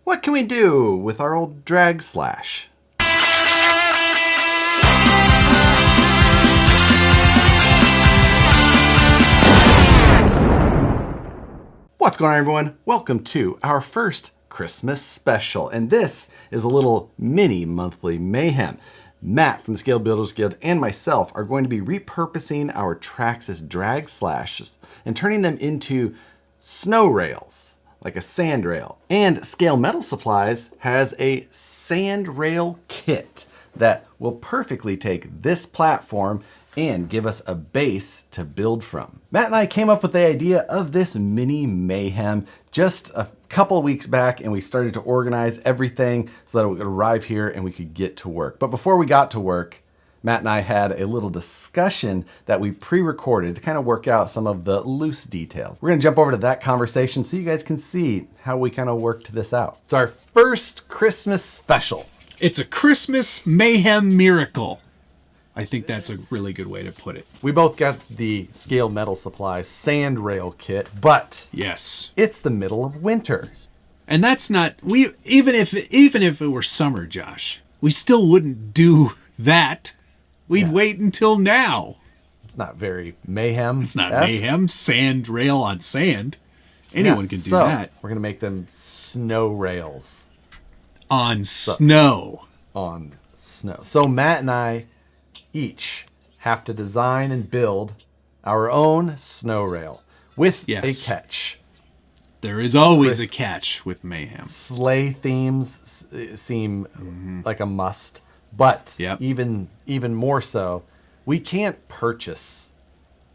What can we do with our old Drag Slash? What's going on, everyone? Welcome to our first Christmas special, and this is a little mini monthly mayhem. Matt from the Scale Builders Guild and myself are going to be repurposing our Traxxas Drag Slashes and turning them into snow rails, like a sand rail. And Scale Metal Supplies has a sand rail kit that will perfectly take this platform and give us a base to build from. Matt and I came up with the idea of this mini mayhem just a couple weeks back, and we started to organize everything so that it would arrive here and we could get to work. But before we got to work, Matt and I had a little discussion that we pre-recorded to kind of work out some of the loose details. We're gonna jump over to that conversation so you guys can see how we kind of worked this out. It's our first Christmas special. It's a Christmas mayhem miracle. I think that's a really good way to put it. We both got the Scale Metal Supplies sand rail kit, but yes, it's the middle of winter. And that's not, even if it were summer, Josh, we still wouldn't do that. We'd wait until now. It's not very mayhem. It's not mayhem. Sand rail on sand. Anyone can do that. We're gonna make them snow rails. On snow. On snow. So Matt and I each have to design and build our own snow rail with a catch. There is always a catch with mayhem. Sleigh themes seem like a must, but even more so, we can't purchase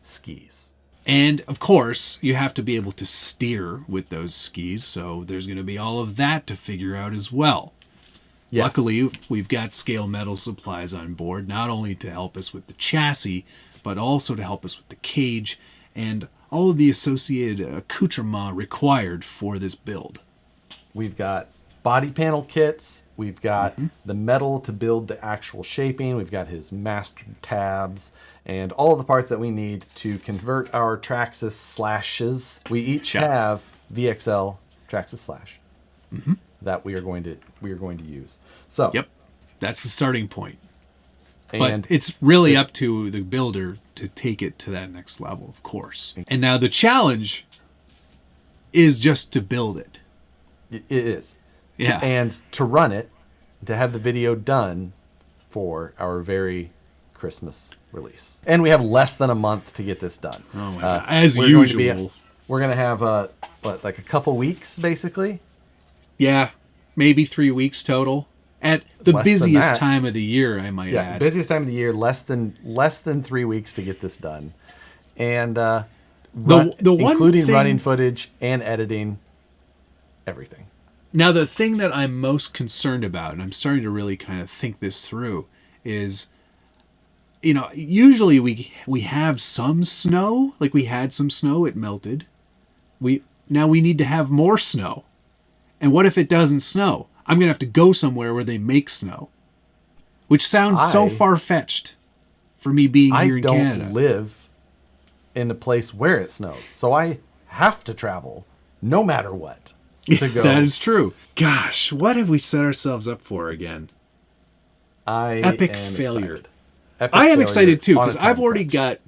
skis. And of course, you have to be able to steer with those skis, so there's going to be all of that to figure out as well. Yes. Luckily, we've got Scale Metal Supplies on board, not only to help us with the chassis, but also to help us with the cage and all of the associated accoutrement required for this build. We've got body panel kits, we've got the metal to build the actual shaping, we've got his master tabs, and all of the parts that we need to convert our Traxxas Slashes. We each have VXL Traxxas Slash. That we are going to use. So that's the starting point. But it's really up to the builder to take it to that next level, of course. And now the challenge is just to build it. It is. And to run it, to have the video done for our very Christmas release. And we have less than a month to get this done. Oh my God. As usual. We're going to have like a couple weeks, basically. Yeah, maybe 3 weeks total. At the busiest time of the year, I might add. Busiest time of the year, less than 3 weeks to get this done. And including running footage and editing, everything. Now, the thing that I'm most concerned about, and I'm starting to really kind of think this through, is, usually we have some snow. Like we had some snow, it melted. Now we need to have more snow. And what if it doesn't snow? I'm going to have to go somewhere where they make snow. Which sounds so far-fetched for me being here in Canada. I don't live in a place where it snows. So I have to travel no matter what to go. That is true. Gosh, what have we set ourselves up for again? Epic failure. I am excited too, because I've already got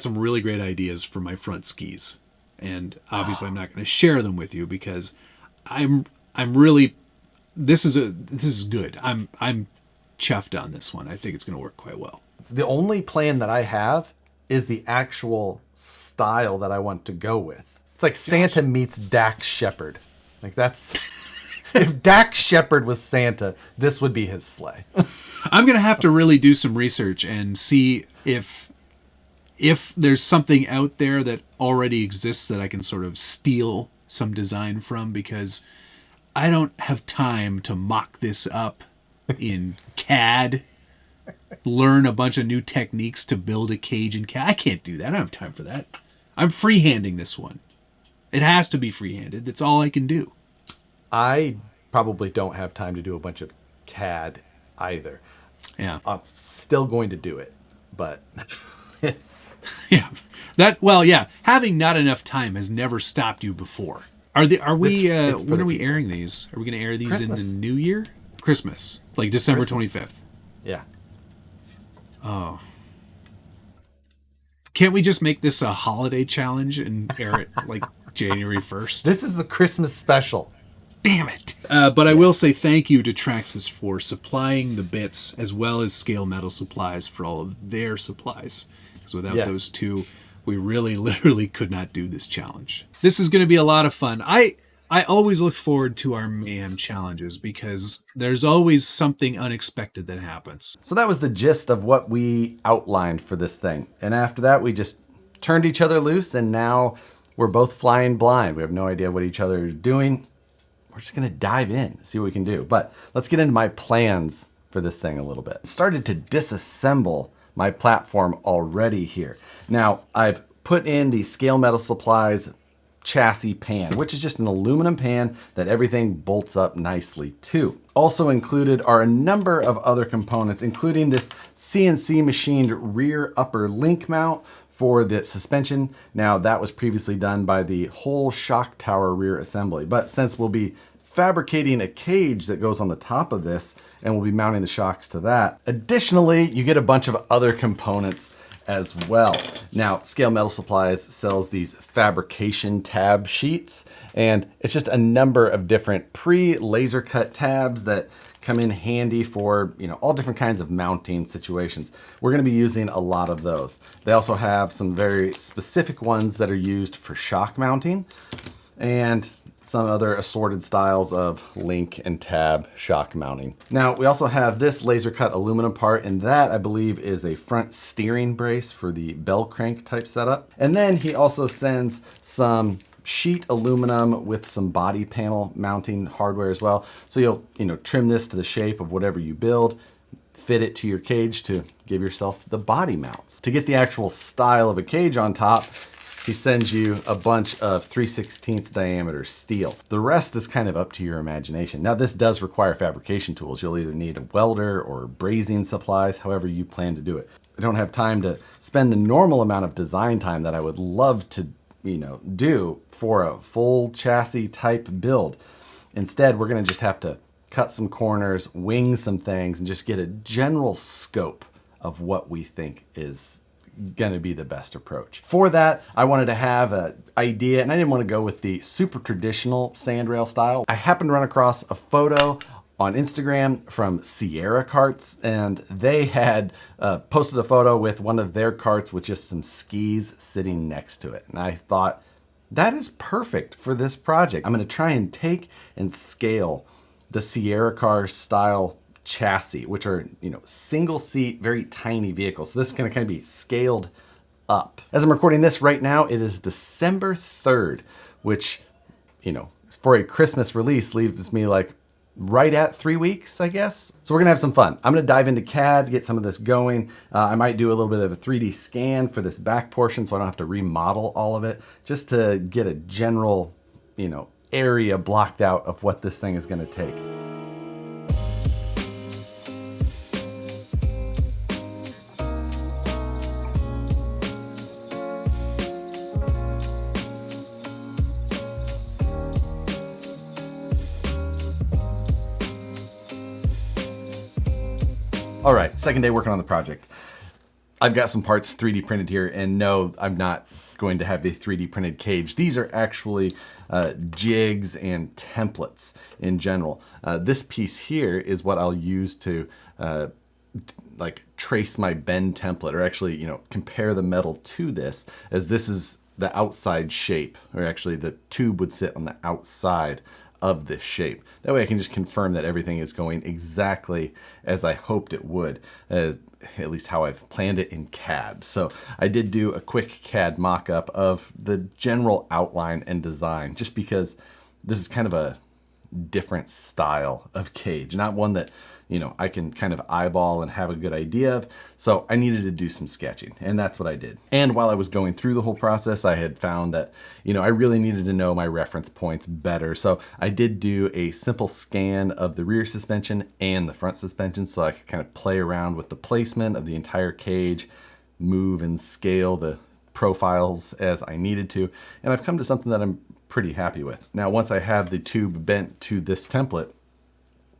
some really great ideas for my front skis. And obviously I'm not going to share them with you because I'm really, this is good. I'm chuffed on this one. I think it's going to work quite well. The only plan that I have is the actual style that I want to go with. It's like Santa meets Dax Shepard. Like that's, if Dax Shepard was Santa, this would be his sleigh. I'm going to have to really do some research and see if there's something out there that already exists that I can sort of steal some design from, because I don't have time to mock this up in CAD, learn a bunch of new techniques to build a cage in CAD. I can't do that. I don't have time for that. I'm freehanding this one. It has to be freehanded. That's all I can do. I probably don't have time to do a bunch of CAD either. Yeah. I'm still going to do it, but... Yeah. Having not enough time has never stopped you before. Are we? It's for when the are we people. airing these? Are we going to air these Christmas. in the new year? Christmas, like December Christmas. 25th. Yeah. Oh, can't we just make this a holiday challenge and air it like January 1st? This is the Christmas special. Damn it! But I will say thank you to Traxxas for supplying the bits as well as Scale Metal Supplies for all of their supplies. Because without those two, we really, literally could not do this challenge. This is going to be a lot of fun. I always look forward to our Mayhem challenges because there's always something unexpected that happens. So that was the gist of what we outlined for this thing. And after that, we just turned each other loose, and now we're both flying blind. We have no idea what each other is doing. We're just going to dive in, see what we can do. But let's get into my plans for this thing a little bit. I started to disassemble my platform already here. Now, I've put in the Scale Metal Supplies chassis pan, which is just an aluminum pan that everything bolts up nicely to. Also included are a number of other components, including this CNC machined rear upper link mount for the suspension. Now, that was previously done by the whole shock tower rear assembly, but since we'll be fabricating a cage that goes on the top of this and we'll be mounting the shocks to that. Additionally, you get a bunch of other components as well. Now, Scale Metal Supplies sells these fabrication tab sheets, and it's just a number of different pre-laser cut tabs that come in handy for, all different kinds of mounting situations. We're going to be using a lot of those. They also have some very specific ones that are used for shock mounting and some other assorted styles of link and tab shock mounting. Now, we also have this laser cut aluminum part, and that I believe is a front steering brace for the bell crank type setup. And then he also sends some sheet aluminum with some body panel mounting hardware as well. So you'll trim this to the shape of whatever you build, fit it to your cage to give yourself the body mounts. To get the actual style of a cage on top, he sends you a bunch of 3/16 diameter steel. The rest is kind of up to your imagination. Now, this does require fabrication tools. You'll either need a welder or brazing supplies, however you plan to do it. I don't have time to spend the normal amount of design time that I would love to do for a full chassis type build. Instead, we're going to just have to cut some corners, wing some things, and just get a general scope of what we think is going to be the best approach. For that, I wanted to have an idea, and I didn't want to go with the super traditional sandrail style. I happened to run across a photo on Instagram from Sierra Carts, and they had posted a photo with one of their carts with just some skis sitting next to it. And I thought, that is perfect for this project. I'm going to try and take and scale the Sierra car style chassis, which are, single seat, very tiny vehicles. So this is going to kind of be scaled up. As I'm recording this right now, it is December 3rd, which, for a Christmas release leaves me like right at 3 weeks, I guess. So we're gonna have some fun. I'm gonna dive into CAD, get some of this going. I might do a little bit of a 3D scan for this back portion so I don't have to remodel all of it, just to get a general, area blocked out of what this thing is gonna take. All right, second day working on the project. I've got some parts 3D printed here, and no, I'm not going to have a 3D printed cage. These are actually jigs and templates in general. This piece here is what I'll use to trace my bend template, or actually, compare the metal to this, as this is the outside shape, or actually the tube would sit on the outside of this shape. That way I can just confirm that everything is going exactly as I hoped it would, at least how I've planned it in CAD. So I did do a quick CAD mock-up of the general outline and design, just because this is kind of a different style of cage, not one that I can kind of eyeball and have a good idea of. So I needed to do some sketching, and that's what I did. And while I was going through the whole process, I had found that I really needed to know my reference points better. So I did do a simple scan of the rear suspension and the front suspension, so I could kind of play around with the placement of the entire cage, move and scale the profiles as I needed to. And I've come to something that I'm pretty happy with. Now, once I have the tube bent to this template,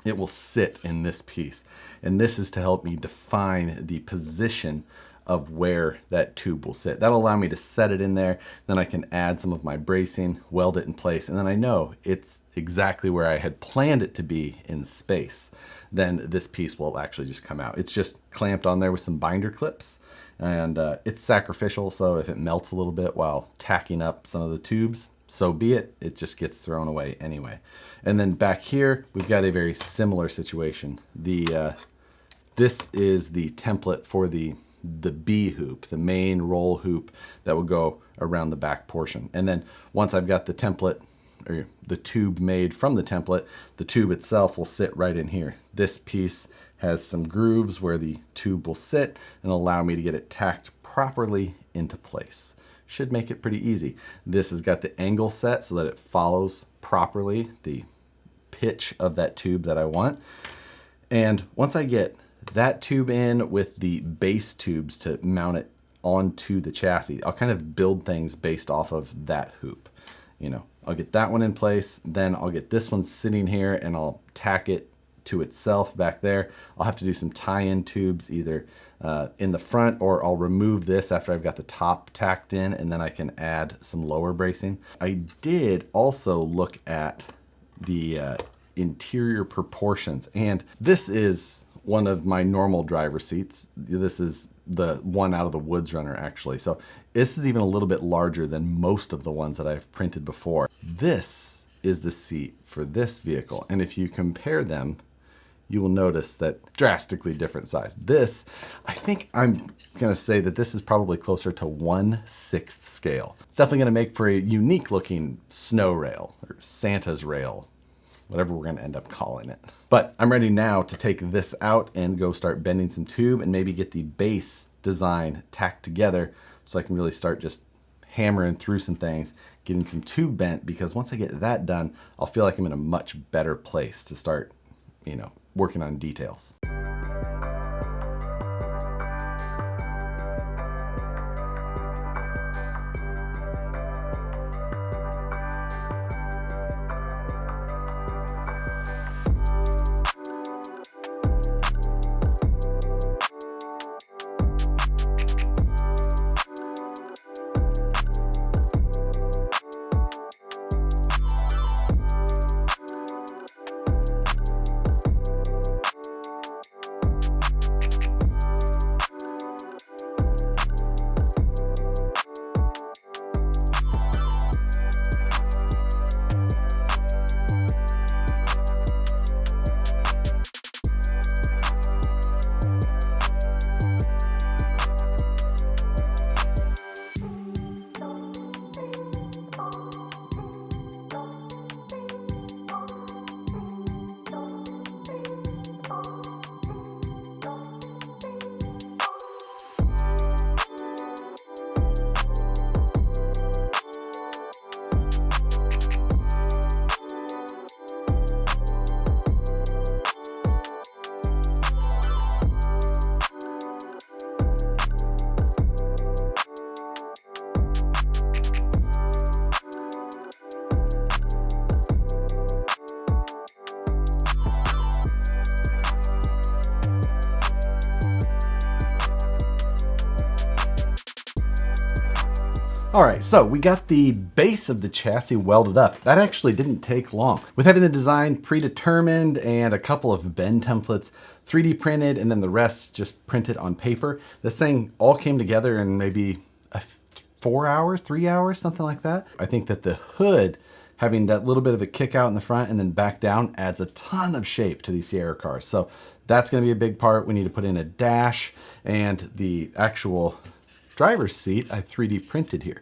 it will sit in this piece. And this is to help me define the position of where that tube will sit. That'll allow me to set it in there. Then I can add some of my bracing, weld it in place, and then I know it's exactly where I had planned it to be in space. Then this piece will actually just come out. It's just clamped on there with some binder clips, and it's sacrificial, so if it melts a little bit while tacking up some of the tubes, so be it. It just gets thrown away anyway. And then back here, we've got a very similar situation. This is the template for the B hoop, the main roll hoop that will go around the back portion. And then once I've got the template, or the tube made from the template, the tube itself will sit right in here. This piece has some grooves where the tube will sit and allow me to get it tacked properly into place. Should make it pretty easy. This has got the angle set so that it follows properly the pitch of that tube that I want. And once I get that tube in with the base tubes to mount it onto the chassis, I'll kind of build things based off of that hoop. You know, I'll get that one in place, then I'll get this one sitting here and I'll tack it to itself back there. I'll have to do some tie-in tubes either in the front, or I'll remove this after I've got the top tacked in, and then I can add some lower bracing. I did also look at the interior proportions, and this is one of my normal driver seats. This is the one out of the Woods Runner, actually. So this is even a little bit larger than most of the ones that I've printed before. This is the seat for this vehicle. And if you compare them, you will notice that drastically different size. This, I think I'm gonna say that this is probably closer to 1/6 scale. It's definitely gonna make for a unique looking snow rail, or Santa's rail, whatever we're gonna end up calling it. But I'm ready now to take this out and go start bending some tube and maybe get the base design tacked together so I can really start just hammering through some things, getting some tube bent, because once I get that done, I'll feel like I'm in a much better place to start, you know, working on details. All right, so we got the base of the chassis welded up. That actually didn't take long. With having the design predetermined and a couple of bend templates 3D printed and then the rest just printed on paper, this thing all came together in maybe 4 hours, 3 hours, something like that. I think that the hood, having that little bit of a kick out in the front and then back down, adds a ton of shape to these Sierra cars. So that's gonna be a big part. We need to put in a dash, and the actual driver's seat I 3D printed here.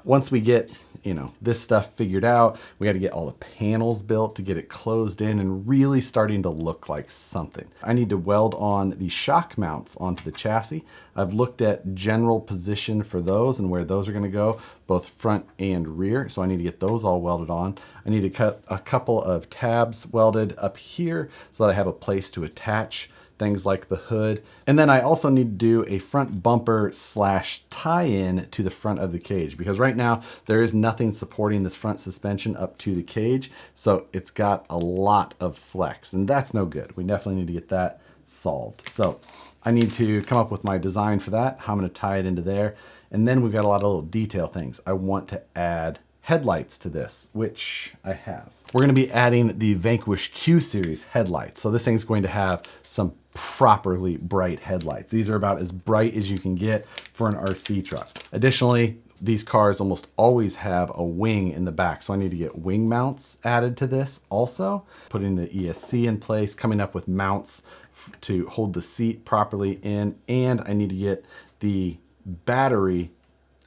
Once we get, you know, this stuff figured out, we got to get all the panels built to get it closed in and really starting to look like something. I need to weld on the shock mounts onto the chassis. I've looked at general position for those and where those are going to go, both front and rear. So I need to get those all welded on. I need to cut a couple of tabs welded up here so that I have a place to attach things like the hood. And then I also need to do a front bumper slash tie-in to the front of the cage, because right now there is nothing supporting this front suspension up to the cage. So it's got a lot of flex, and that's no good. We definitely need to get that solved. So I need to come up with my design for that, how I'm gonna tie it into there. And then we've got a lot of little detail things. I want to add headlights to this, which I have. We're gonna be adding the Vanquish Q Series headlights. So this thing's going to have some properly bright headlights. These are about as bright as you can get for an RC truck. Additionally, these cars almost always have a wing in the back, so I need to get wing mounts added to this also. Putting the ESC in place, coming up with mounts to hold the seat properly in, and I need to get the battery.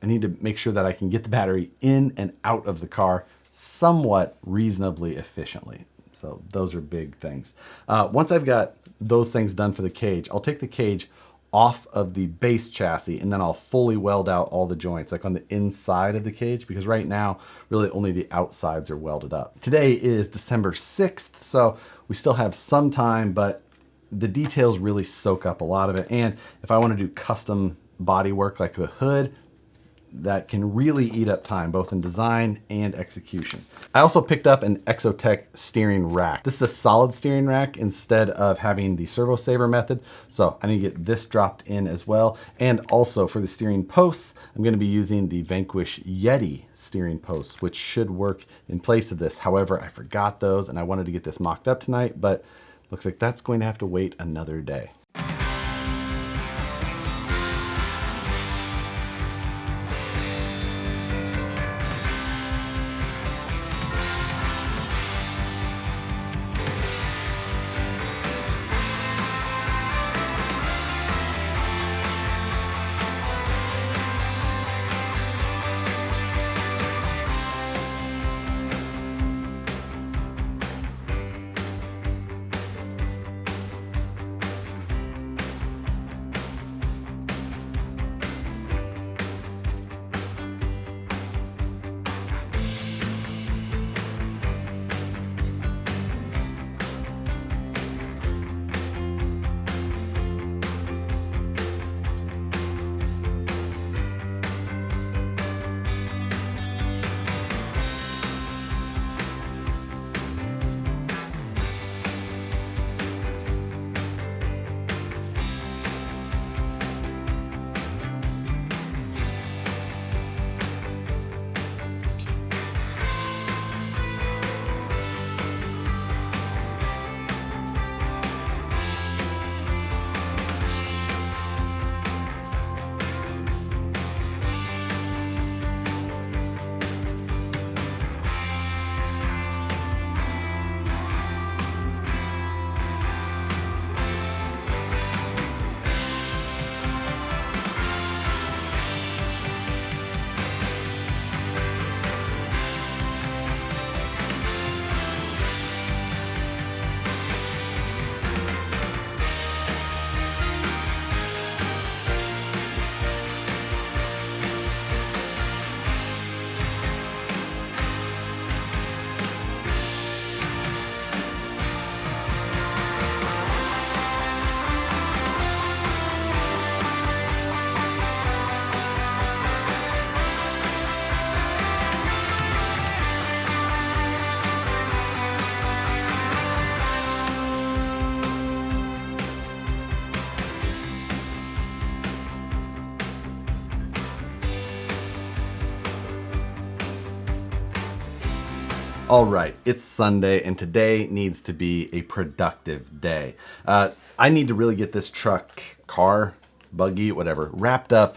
I need to make sure that I can get the battery in and out of the car somewhat reasonably efficiently. So those are big things. Once I've got those things done for the cage, I'll take the cage off of the base chassis, and then I'll fully weld out all the joints, like on the inside of the cage, because right now, really only the outsides are welded up. Today is December 6th, so we still have some time, but the details really soak up a lot of it. And if I want to do custom body work like the hood, that can really eat up time, both in design and execution. I also picked up an Exotech steering rack. This is a solid steering rack instead of having the servo saver method. So I need to get this dropped in as well. And also for the steering posts, I'm gonna be using the Vanquish Yeti steering posts, which should work in place of this. However, I forgot those and I wanted to get this mocked up tonight, but looks like that's going to have to wait another day. All right, it's Sunday, and today needs to be a productive day. I need to really get this truck, car, buggy, whatever, wrapped up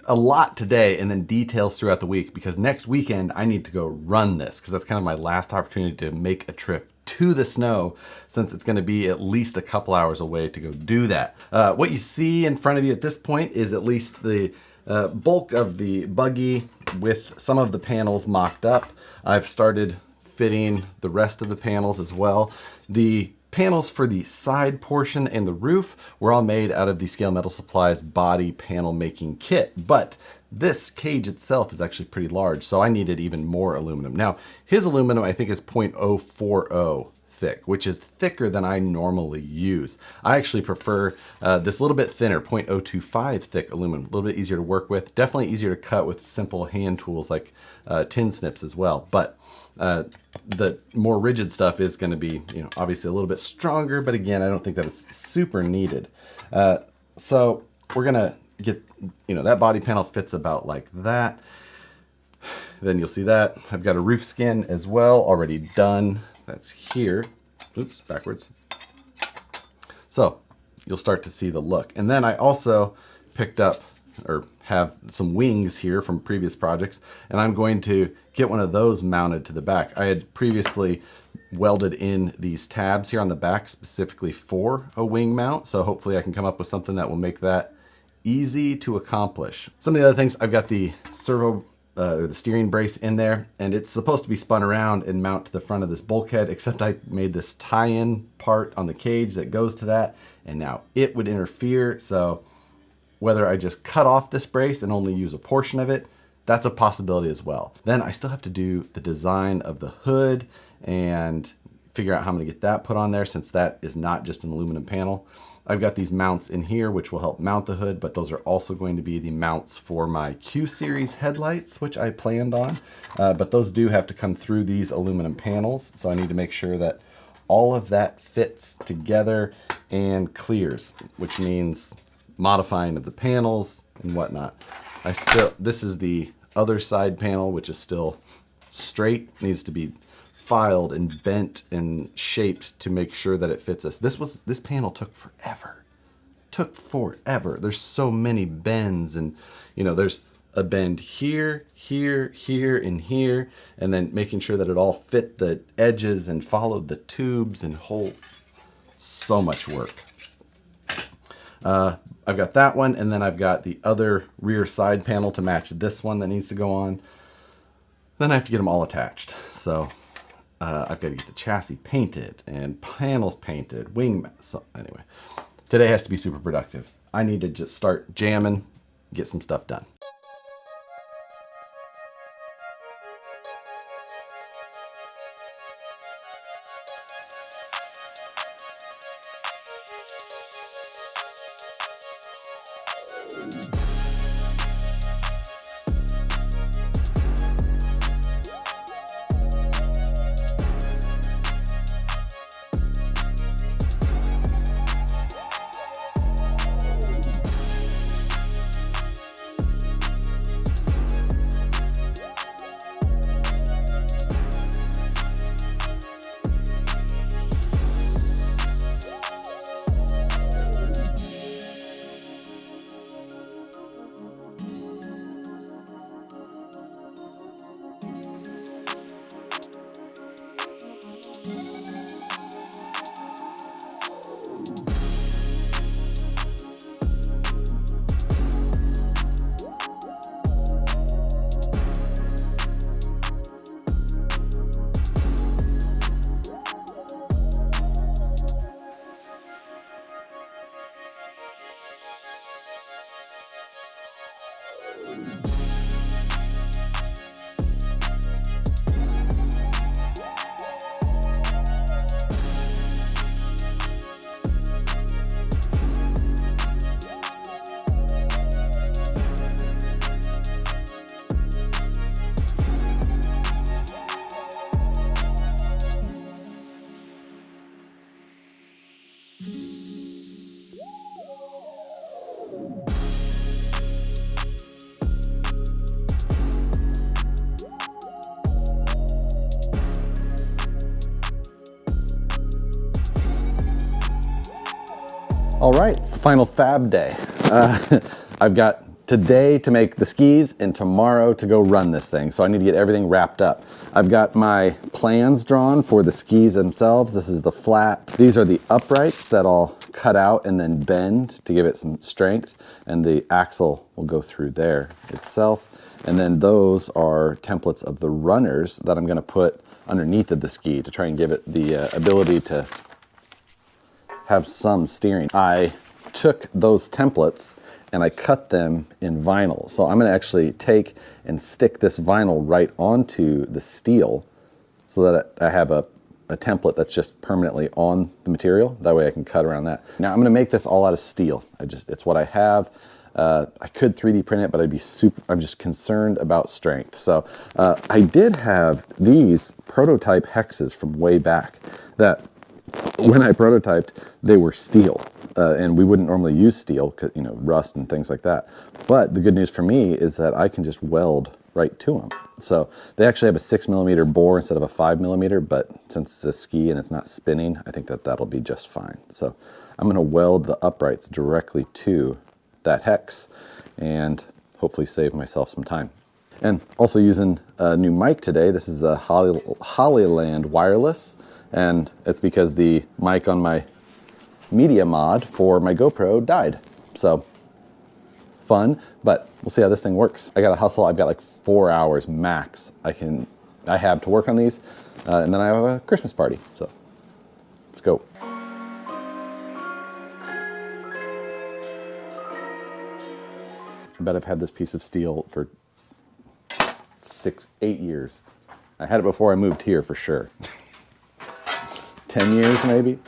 a lot today and then details throughout the week, because next weekend I need to go run this, because that's kind of my last opportunity to make a trip to the snow, since it's going to be at least a couple hours away to go do that. What you see in front of you at this point is at least the bulk of the buggy with some of the panels mocked up. I've started fitting the rest of the panels as well. The panels for the side portion and the roof were all made out of the Scale Metal Supplies body panel making kit, but this cage itself is actually pretty large, so I needed even more aluminum. Now, his aluminum I think is 0.040 thick, which is thicker than I normally use. I actually prefer this little bit thinner, 0.025 thick aluminum, a little bit easier to work with, definitely easier to cut with simple hand tools like tin snips as well. But the more rigid stuff is going to be, obviously a little bit stronger, but again, I don't think that it's super needed. So we're going to get, that body panel fits about like that. Then you'll see that I've got a roof skin as well already done. That's here. Oops, backwards. So you'll start to see the look. And then I also picked up or have some wings here from previous projects, and I'm going to get one of those mounted to the back. I had previously welded in these tabs here on the back specifically for a wing mount, so hopefully I can come up with something that will make that easy to accomplish. Some of the other things, I've got the servo or the steering brace in there, and it's supposed to be spun around and mount to the front of this bulkhead, except I made this tie-in part on the cage that goes to that, and now it would interfere. So whether I just cut off this brace and only use a portion of it, that's a possibility as well. Then I still have to do the design of the hood and figure out how I'm gonna get that put on there, since that is not just an aluminum panel. I've got these mounts in here which will help mount the hood, but those are also going to be the mounts for my Q series headlights, which I planned on. But those do have to come through these aluminum panels, so I need to make sure that all of that fits together and clears, which means modifying of the panels and whatnot. This is the other side panel, which is still straight, needs to be filed and bent and shaped to make sure that it fits us. This panel took forever. There's so many bends, and there's a bend here, here, here, and here, and then making sure that it all fit the edges and followed the tubes and so much work. I've got that one, and then I've got the other rear side panel to match this one that needs to go on. Then I have to get them all attached. So I've got to get the chassis painted and panels painted, wing. So anyway, today has to be super productive. I need to just start jamming, get some stuff done. All right, it's the final fab day. I've got today to make the skis and tomorrow to go run this thing. So I need to get everything wrapped up. I've got my plans drawn for the skis themselves. This is the flat. These are the uprights that I'll cut out and then bend to give it some strength. And the axle will go through there itself. And then those are templates of the runners that I'm gonna put underneath of the ski to try and give it the ability to have some steering. I took those templates and I cut them in vinyl. So I'm going to actually take and stick this vinyl right onto the steel so that I have a template that's just permanently on the material. That way I can cut around that. Now I'm going to make this all out of steel. It's what I have. I could 3D print it, but I'm just concerned about strength. So I did have these prototype hexes from way back that when I prototyped, they were steel. And we wouldn't normally use steel, 'cause, you know, rust and things like that. But the good news for me is that I can just weld right to them. So they actually have a 6mm bore instead of a 5mm, but since it's a ski and it's not spinning, I think that that'll be just fine. So I'm going to weld the uprights directly to that hex and hopefully save myself some time. And also using a new mic today. This is the Hollyland wireless, and it's because the mic on my media mod for my GoPro died. So fun, but we'll see how this thing works. I gotta hustle. I've got like 4 hours max I have to work on these, and then I have a Christmas party. So let's go. I bet I've had this piece of steel for 8 years. I had it before I moved here for sure. 10 years maybe.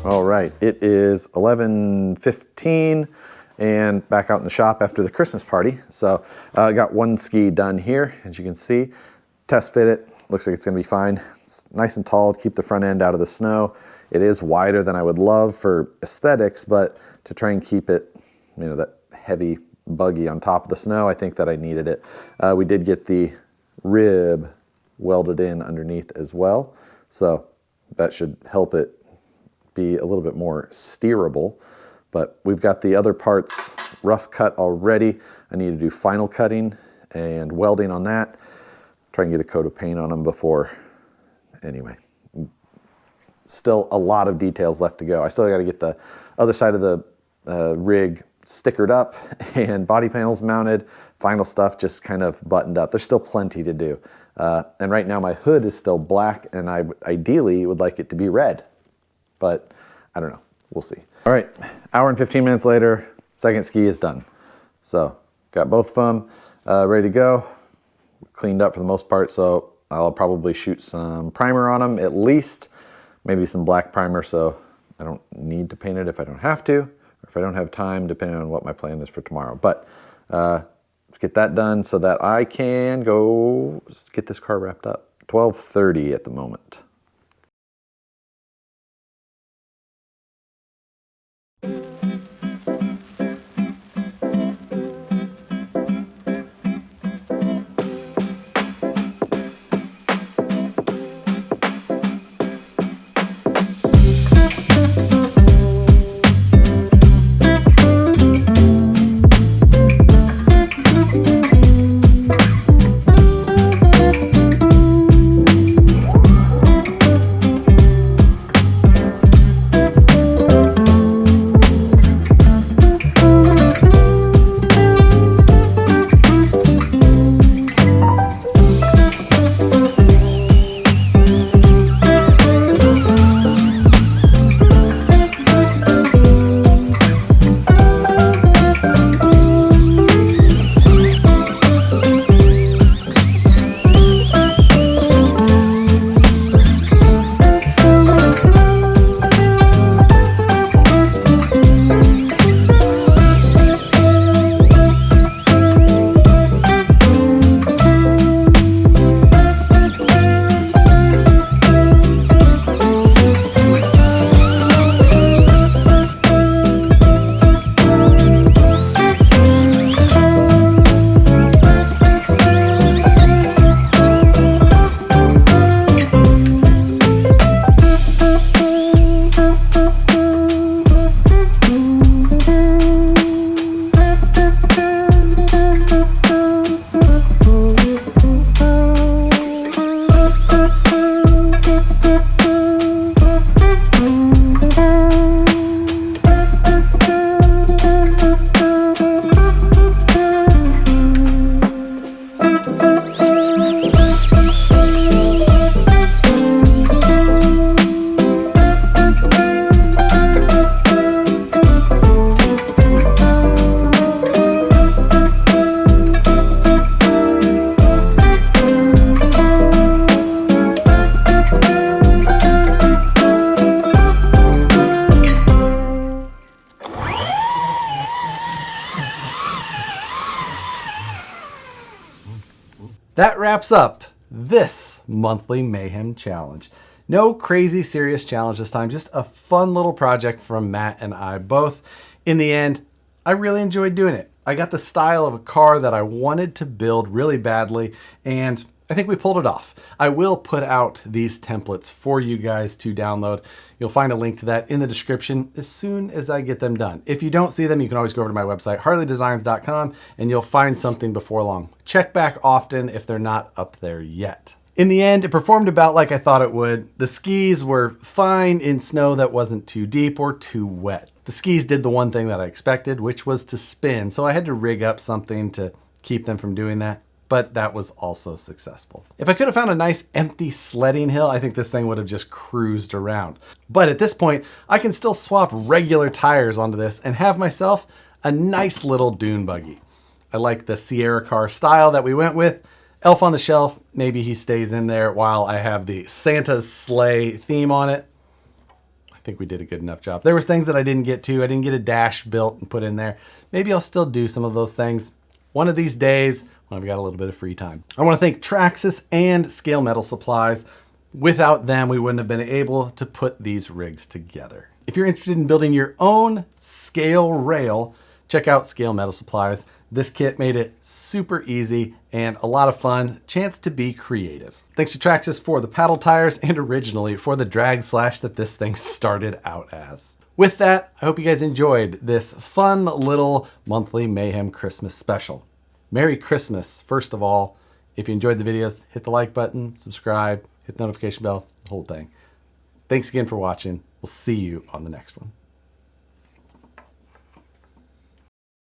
All right, it is 11:15 and back out in the shop after the Christmas party. So I got one ski done here, as you can see. Test fit it, looks like it's gonna be fine. It's nice and tall to keep the front end out of the snow. It is wider than I would love for aesthetics, but to try and keep it, you know, that heavy buggy on top of the snow, I think that I needed it. We did get the rib welded in underneath as well, so that should help it be a little bit more steerable. But we've got the other parts rough cut already. I need to do final cutting and welding on that. Try and get a coat of paint on them before, anyway. Still a lot of details left to go. I still got to get the other side of the rig stickered up and body panels mounted. Final stuff just kind of buttoned up. There's still plenty to do. And right now my hood is still black, and I ideally would like it to be red. But I don't know, we'll see. All right, hour and 15 minutes later, second ski is done. So got both of them ready to go. Cleaned up for the most part, so I'll probably shoot some primer on them at least, maybe some black primer so I don't need to paint it if I don't have to, or if I don't have time, depending on what my plan is for tomorrow. But let's get that done so that I can go get this car wrapped up. 12:30 at the moment. That wraps up this monthly Mayhem challenge. No crazy serious challenge this time, just a fun little project from Matt and I both. In the end, I really enjoyed doing it. I got the style of a car that I wanted to build really badly, and I think we pulled it off. I will put out these templates for you guys to download. You'll find a link to that in the description as soon as I get them done. If you don't see them, you can always go over to my website, harleydesigns.com, and you'll find something before long. Check back often if they're not up there yet. In the end, it performed about like I thought it would. The skis were fine in snow that wasn't too deep or too wet. The skis did the one thing that I expected, which was to spin, so I had to rig up something to keep them from doing that, but that was also successful. If I could have found a nice empty sledding hill, I think this thing would have just cruised around. But at this point, I can still swap regular tires onto this and have myself a nice little dune buggy. I like the Sierra car style that we went with. Elf on the Shelf, maybe he stays in there while I have the Santa's sleigh theme on it. I think we did a good enough job. There was things that I didn't get to. I didn't get a dash built and put in there. Maybe I'll still do some of those things one of these days when I've got a little bit of free time. I want to thank Traxxas and Scale Metal Supplies. Without them, we wouldn't have been able to put these rigs together. If you're interested in building your own scale rail, check out Scale Metal Supplies. This kit made it super easy and a lot of fun. Chance to be creative. Thanks to Traxxas for the paddle tires and originally for the drag slash that this thing started out as. With that, I hope you guys enjoyed this fun little monthly Mayhem Christmas special. Merry Christmas, first of all. If you enjoyed the videos, hit the like button, subscribe, hit the notification bell, the whole thing. Thanks again for watching. We'll see you on the next one.